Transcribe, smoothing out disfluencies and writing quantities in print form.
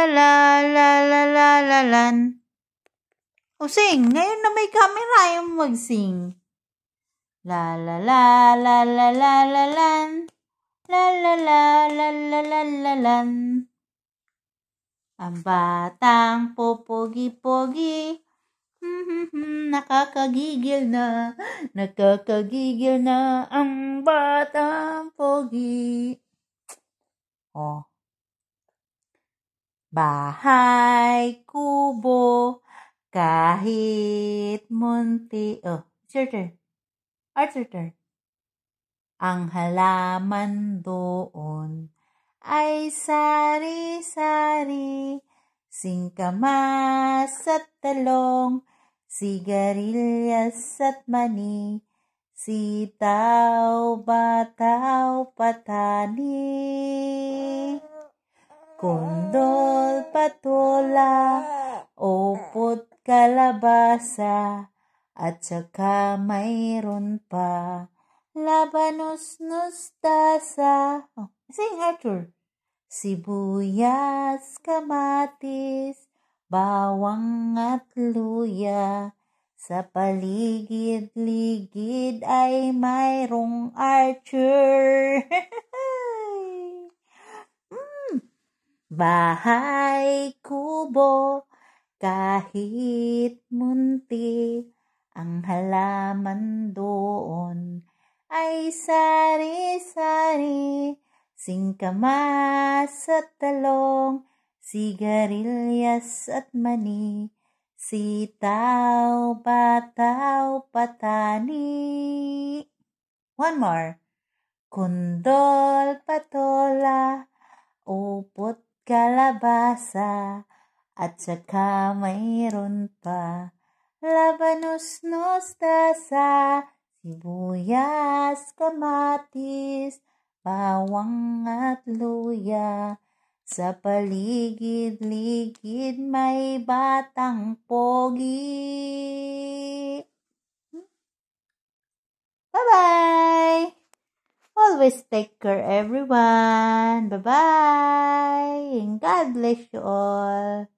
la la la la la lan. O sing, ngayon na may camera yung mag-sing. La la la la la la la lan. La la la la la la la lan. Ang batang popogi-pogi. Nakakagigil na ang batang pogi. Oh. Bahay kubo kahit munti. Oh, it's your turn. Arthur turn. Ang halaman doon ay sari-sari, singkamas at talong, sigarilyas at mani, sitaw, bataw, patani, kundol, patola, opot, kalabasa, at saka mayroon pa labanos, mustasa. Oh, sing Arthur. Sibuyas, kamatis, bawang at luya. Sa paligid-ligid ay mayroong Arthur. Bahay kubo kahit munti, ang halaman doon ay sari-sari, singkamas at talong, sigarilyas at mani, sitaw, bataw, patani. One more. Kundol, patola, upot, kalabasa, at saka mayroon pa labanos, mustasa, sibuyas, kamatis, bawang at luya. Sa paligid-ligid may batang pogi. Bye-bye! Always take care, everyone. Bye-bye! And God bless you all.